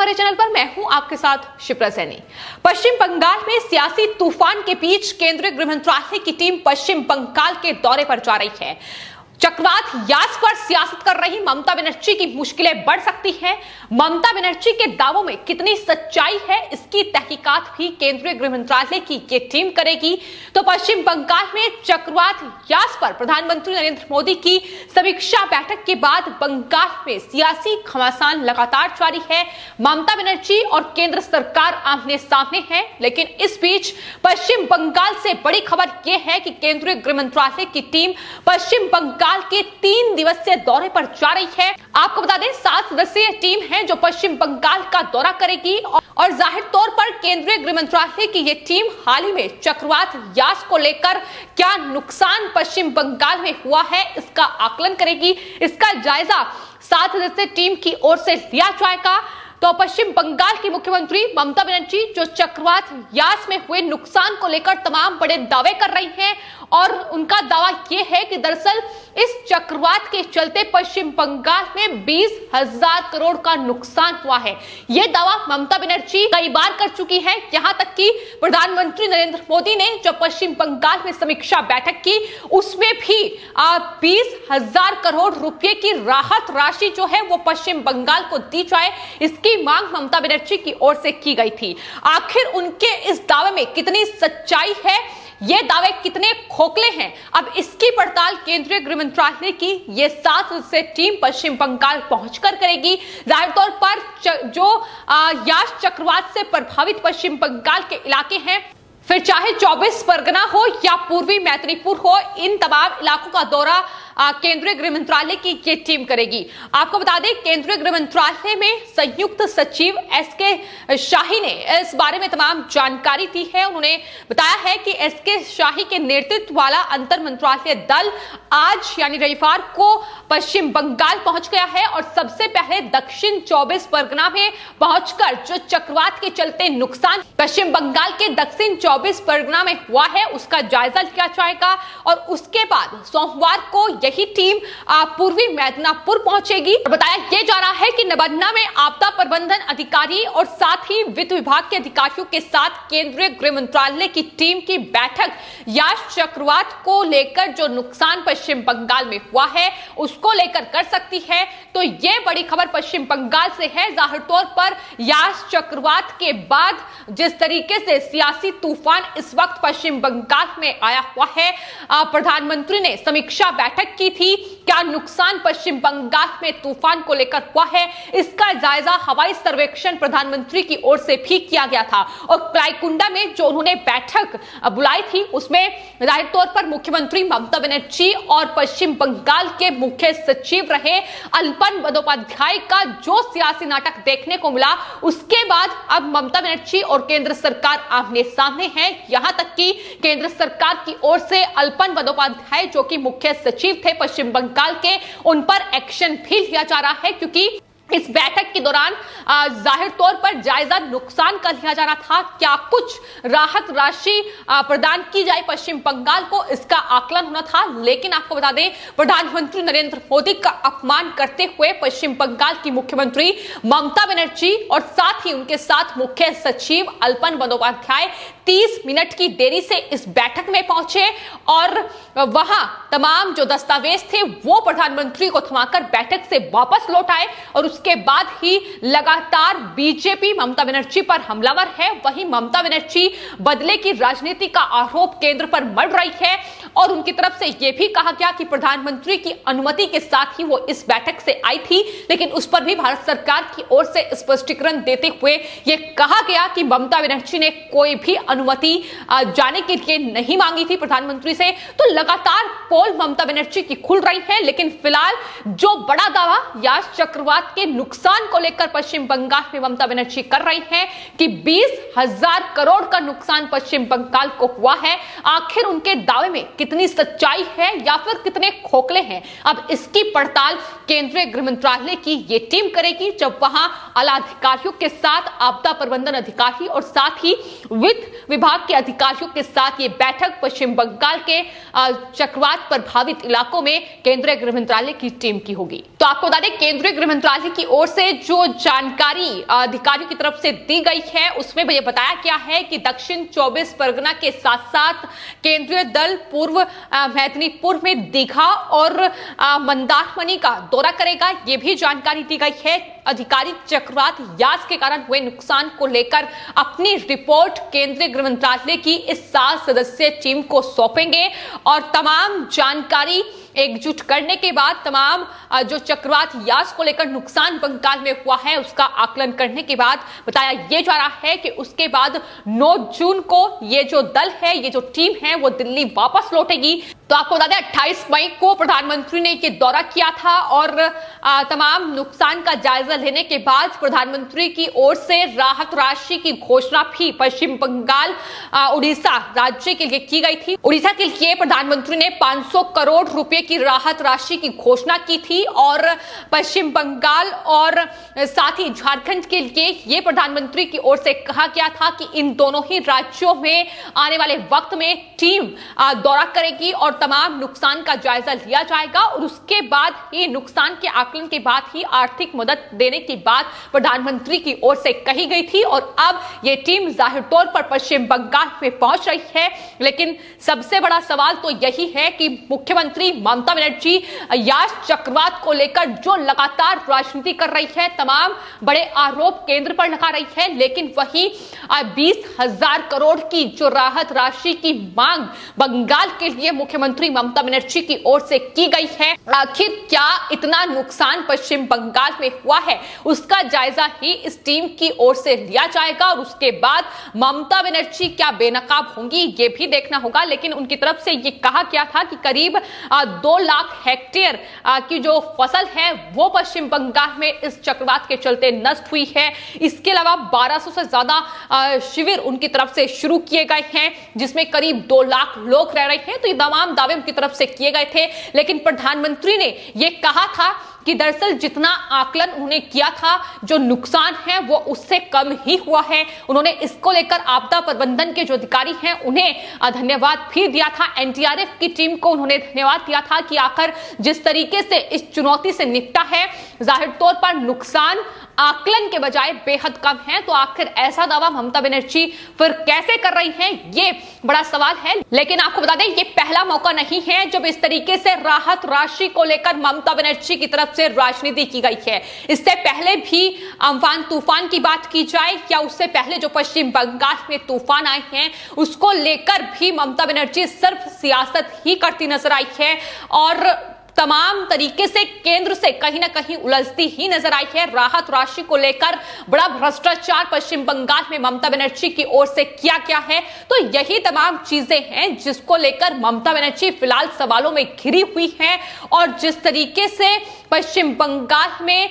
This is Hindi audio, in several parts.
हमारे चैनल पर। मैं हूं आपके साथ शिप्रा सैनी। पश्चिम बंगाल में सियासी तूफान के बीच केंद्रीय गृह मंत्रालय की टीम पश्चिम बंगाल के दौरे पर जा रही है। चक्रवात यास पर सियासत कर रही ममता बनर्जी की मुश्किलें बढ़ सकती हैं। ममता बनर्जी के दावों में कितनी सच्चाई है, इसकी तहकीकात भी केंद्रीय गृह मंत्रालय की ये टीम करेगी। तो पश्चिम बंगाल में चक्रवात यास पर प्रधानमंत्री नरेंद्र मोदी की समीक्षा बैठक के बाद बंगाल में सियासी घमासान लगातार जारी है। ममता बनर्जी और केंद्र सरकार आमने सामने है, लेकिन इस बीच पश्चिम बंगाल से बड़ी खबर यह है कि केंद्रीय गृह मंत्रालय की टीम पश्चिम बंगाल के 3 दिवसीय दौरे पर जा रही है। आपको बता दें 7 सदस्यीय टीम है जो पश्चिम बंगाल का दौरा करेगी और जाहिर तौर पर केंद्रीय गृह मंत्रालय की यह टीम हाल ही में चक्रवात यास को लेकर क्या नुकसान पश्चिम बंगाल में हुआ है, इसका आकलन करेगी। इसका जायजा 7 सदस्यीय टीम की ओर से लिया जाएगा। तो पश्चिम बंगाल की मुख्यमंत्री ममता बनर्जी जो चक्रवात यास में हुए नुकसान को लेकर तमाम बड़े दावे कर रही हैं और उनका दावा यह है कि दरअसल इस चक्रवात के चलते पश्चिम बंगाल में 20,000 करोड़ का नुकसान हुआ है। यह दावा ममता बनर्जी कई बार कर चुकी है। यहां तक कि प्रधानमंत्री नरेंद्र मोदी ने जब पश्चिम बंगाल में समीक्षा बैठक की उसमें भी 20,000 करोड़ रुपए की राहत राशि जो है वो पश्चिम बंगाल को दी जाए, इसकी मांग ममता बनर्जी की ओर से की गई थी। आखिर उनके इस दावे में कितनी सच्चाई है, ये दावे कितने खोखले हैं, अब इसकी पड़ताल केंद्रीय गृह मंत्रालय की ये 7 सदस्यीय टीम पश्चिम बंगाल पहुंचकर करेगी। जाहिर तौर पर जो यास चक्रवात से प्रभावित पश्चिम बंगाल के इलाके हैं, फिर चाहे 24 परगना हो या पूर्वी मैत्रीपुर हो, इन तमाम इलाकों का दौरा केंद्रीय गृह मंत्रालय की ये टीम करेगी। आपको बता दें केंद्रीय गृह मंत्रालय में संयुक्त सचिव एसके शाही ने इस बारे में तमाम जानकारी दी है। उन्होंने बताया है कि एसके शाही के नेतृत्व वाला अंतर मंत्रालय दल आज यानी रविवार को पश्चिम बंगाल पहुंच गया है और सबसे पहले दक्षिण 24 परगना में पहुंचकर जो चक्रवात के चलते नुकसान पश्चिम बंगाल के दक्षिण 24 परगना में हुआ है उसका जायजा लिया जाएगा और उसके बाद सोमवार को यही टीम पूर्वी मिदनापुर पहुंचेगी। बताया यह जा रहा है कि नबन्ना में आपदा प्रबंधन अधिकारी और साथ ही वित्त विभाग के अधिकारियों के साथ केंद्रीय गृह मंत्रालय की टीम की बैठक यास चक्रवात को लेकर जो नुकसान पश्चिम बंगाल में हुआ है उसको लेकर कर सकती है। तो यह बड़ी खबर पश्चिम बंगाल से है। जाहिर तौर पर यास चक्रवात के बाद जिस तरीके से सियासी तूफान इस वक्त पश्चिम बंगाल में आया हुआ है, प्रधानमंत्री ने समीक्षा बैठक की थी। क्या नुकसान पश्चिम बंगाल में तूफान को लेकर हुआ है, इसका जायजा हवाई सर्वेक्षण प्रधानमंत्री की ओर से भी किया गया था और क्लाईकुंडा में जो उन्होंने बैठक बुलाई थी उसमें जाहिर तौर पर मुख्यमंत्री ममता बनर्जी और पश्चिम बंगाल के मुख्य सचिव रहे अल्पन बंदोपाध्याय का जो सियासी नाटक देखने को मिला, उसके बाद अब ममता बनर्जी और केंद्र सरकार आमने सामने है। यहां तक कि केंद्र सरकार की ओर से अल्पन बंदोपाध्याय जो कि मुख्य सचिव थे पश्चिम बंगाल के, उन पर एक्शन भी लिया जा रहा है क्योंकि इस बैठक के दौरान जाहिर तौर पर जायजा नुकसान का लिया जाना था। क्या कुछ राहत राशि प्रदान की जाए पश्चिम बंगाल को, इसका आकलन होना था। लेकिन आपको बता दें प्रधानमंत्री नरेंद्र मोदी का अपमान करते हुए पश्चिम बंगाल की मुख्यमंत्री ममता बनर्जी और साथ ही उनके साथ मुख्य सचिव अल्पन बंदोपाध्याय 30 मिनट की देरी से इस बैठक में पहुंचे और वहां तमाम जो दस्तावेज थे वो प्रधानमंत्री को थमाकर बैठक से वापस लौट आए और उसके बाद ही लगातार बीजेपी ममता बनर्जी पर हमलावर है। वहीं ममता बनर्जी बदले की राजनीति का आरोप केंद्र पर मढ़ रही है और उनकी तरफ से यह भी कहा गया कि प्रधानमंत्री की अनुमति के साथ ही वो इस बैठक से आई थी, लेकिन उस पर भी भारत सरकार की ओर से स्पष्टीकरण देते हुए यह कहा गया कि ममता बनर्जी ने कोई भी अनुमति जाने के लिए नहीं मांगी थी प्रधानमंत्री से। तो लगातार पोल ममता बनर्जी की खुल रही है, लेकिन फिलहाल जो बड़ा दावा यास चक्रवात के नुकसान को लेकर पश्चिम बंगाल में ममता बनर्जी कर रही हैं कि 20,000 करोड़ का नुकसान पश्चिम बंगाल को हुआ है। आखिर उनके दावे में कितनी सच्चाई है या फिर कितने खोखले हैं, अब इसकी पड़ताल केंद्रीय गृह मंत्रालय की ये टीम करेगी जब वहां आला अधिकारियों के साथ आपदा प्रबंधन अधिकारी और साथ ही वित्त विभाग के अधिकारियों के साथ ये बैठक पश्चिम बंगाल के चक्रवात प्रभावित इलाकों में केंद्रीय गृह मंत्रालय की टीम की होगी। तो आपको बता दें, केंद्रीय गृह मंत्रालय की ओर से जो जानकारी अधिकारियों की तरफ से दी गई है उसमें ये बताया गया है कि दक्षिण 24 परगना के साथ साथ केंद्रीय दल पूर्व मेदिनीपुर में दीघा और मंदारमनी का दौरा करेगा। ये भी जानकारी दी गई है। अधिकारी चक्रवात यास के कारण हुए नुकसान को लेकर अपनी रिपोर्ट केंद्रीय गृह मंत्रालय की इस 7 सदस्यीय टीम को सौंपेंगे और तमाम जानकारी एकजुट करने के बाद तमाम जो चक्रवात यास को लेकर नुकसान बंगाल में हुआ है उसका आकलन करने के बाद बताया यह जा रहा है कि उसके बाद 9 जून को ये जो दल है, ये जो टीम है वो दिल्ली वापस लौटेगी। तो आपको बता दें 28 मई को प्रधानमंत्री ने ये दौरा किया था और तमाम नुकसान का जायजा लेने के बाद प्रधानमंत्री की ओर से राहत राशि की घोषणा भी पश्चिम बंगाल उड़ीसा राज्य के लिए की गई थी। उड़ीसा के लिए प्रधानमंत्री ने 500 करोड़ रुपए की राहत राशि की घोषणा की थी और पश्चिम बंगाल और साथ ही झारखंड के लिए ये प्रधानमंत्री की ओर से कहा गया था कि इन दोनों ही राज्यों में आने वाले वक्त में टीम दौरा करेगी और तमाम नुकसान का जायजा लिया जाएगा और उसके बाद ही नुकसान के आकलन के बाद ही आर्थिक मदद देने की बात प्रधानमंत्री की ओर से कही गई थी। और अब यह टीम जाहिर तौर पर पश्चिम बंगाल में पहुंच रही है। लेकिन सबसे बड़ा सवाल तो यही है कि मुख्यमंत्री ममता बनर्जी यास चक्रवात को लेकर जो लगातार राजनीति कर रही है, तमाम बड़े आरोप केंद्र पर लगा रही है, लेकिन वही 20,000 करोड़ की जो राहत राशि की मांग बंगाल के लिए मुख्यमंत्री ममता बनर्जी की ओर से की गई है। आखिर क्या इतना नुकसान पश्चिम बंगाल में हुआ है उसका जायजा ही इस टीम की ओर से लिया जाएगा और उसके बाद ममता बनर्जी क्या बेनकाब होंगी ये भी देखना होगा। लेकिन उनकी तरफ से ये कहा गया था कि करीब 2 लाख हेक्टेयर की जो फसल है वो पश्चिम बंगाल में इस चक्रवात के चलते नष्ट हुई है। इसके अलावा 1200 से ज्यादा शिविर उनकी तरफ से शुरू किए गए हैं जिसमें करीब 2 लाख लोग रह रहे हैं। तो ये तमाम दावे उनकी तरफ से किए गए थे। लेकिन प्रधानमंत्री ने यह कहा था कि दरअसल जितना आकलन उन्होंने किया था, जो नुकसान है वो उससे कम ही हुआ है। उन्होंने इसको लेकर आपदा प्रबंधन के जो अधिकारी हैं उन्हें धन्यवाद भी दिया था। एनडीआरएफ की टीम को उन्होंने धन्यवाद दिया था कि आखिर जिस तरीके से इस चुनौती से निपटा है, जाहिर तौर पर नुकसान आकलन के बजाय बेहद कम है। तो आखिर ऐसा दावा ममता बनर्जी फिर कैसे कर रही हैं, ये बड़ा सवाल है। लेकिन आपको बता दें ये पहला मौका नहीं है जब इस तरीके से राहत राशि को लेकर ममता बनर्जी की तरफ से राजनीति की गई है। इससे पहले भी अम्फान तूफान की बात की जाए या उससे पहले जो पश्चिम बंगाल में तूफान आए हैं उसको लेकर भी ममता बनर्जी सिर्फ सियासत ही करती नजर आई है और तमाम तरीके से केंद्र से कहीं ना कहीं उलझती ही नजर आई है। राहत राशि को लेकर बड़ा भ्रष्टाचार पश्चिम बंगाल में ममता बनर्जी की ओर से किया गया है। तो यही तमाम चीजें हैं जिसको लेकर ममता बनर्जी फिलहाल सवालों में घिरी हुई है और जिस तरीके से पश्चिम बंगाल में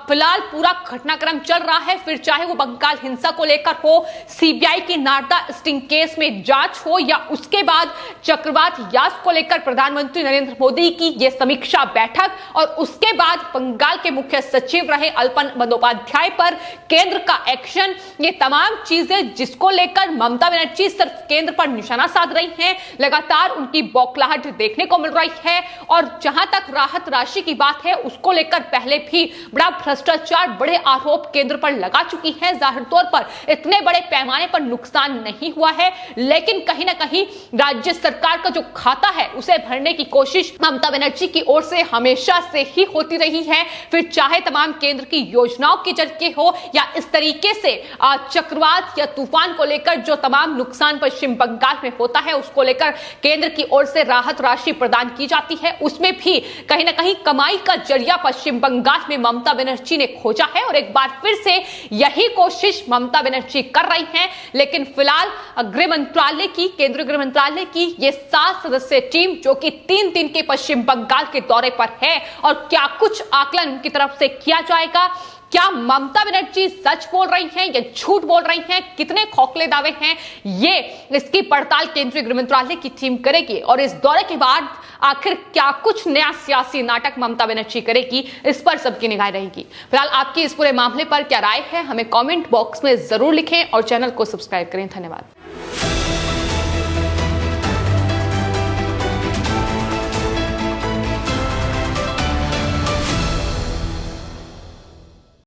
फिलहाल पूरा घटनाक्रम चल रहा है, फिर चाहे वो बंगाल हिंसा को लेकर हो, सीबीआई की नारदा स्टिंग केस में जांच हो या उसके बाद चक्रवात यास को लेकर प्रधानमंत्री नरेंद्र मोदी की ये समीक्षा बैठक और उसके बाद बंगाल के मुख्य सचिव रहे अल्पन बंदोपाध्याय पर केंद्र का एक्शन, ये तमाम चीजें जिसको लेकर ममता बनर्जी सिर्फ केंद्र पर निशाना साध रही हैं। लगातार उनकी बौखलाहट देखने को मिल रही है और जहां तक राहत राशि की बात है उसको लेकर पहले भी बड़ा भ्रष्टाचार, बड़े आरोप केंद्र पर लगा चुकी है। जाहिर तौर पर इतने बड़े पैमाने पर नुकसान नहीं हुआ है, लेकिन कहीं ना कहीं राज्य सरकार का जो खाता है उसे भरने की कोशिश ममता बनर्जी की ओर से हमेशा से ही होती रही है। फिर चाहे तमाम केंद्र की योजनाओं की चर्चा हो या इस तरीके से चक्रवात या तूफान को लेकर जो तमाम नुकसान पश्चिम बंगाल में होता है उसको लेकर केंद्र की ओर से राहत राशि प्रदान की जाती है, उसमें भी कहीं ना कहीं कमाई का जरिया पश्चिम बंगाल में ममता बनर्जी ने खोजा है और एक बार फिर से यही कोशिश ममता बनर्जी कर रही हैं। लेकिन फिलहाल गृह मंत्रालय की, केंद्रीय गृह मंत्रालय की ये 7 सदस्यीय टीम जो कि 3 दिन के पश्चिम बंगाल के दौरे पर है और क्या कुछ आकलन उनकी तरफ से किया जाएगा, क्या ममता बनर्जी सच बोल रही हैं या झूठ बोल रही हैं, कितने खोखले दावे हैं, ये इसकी पड़ताल केंद्रीय गृह मंत्रालय की टीम करेगी। और इस दौरे के बाद आखिर क्या कुछ नया सियासी नाटक ममता बनर्जी करेगी, इस पर सबकी निगाह रहेगी। फिलहाल आपकी इस पूरे मामले पर क्या राय है हमें कमेंट बॉक्स में जरूर लिखें और चैनल को सब्सक्राइब करें। धन्यवाद।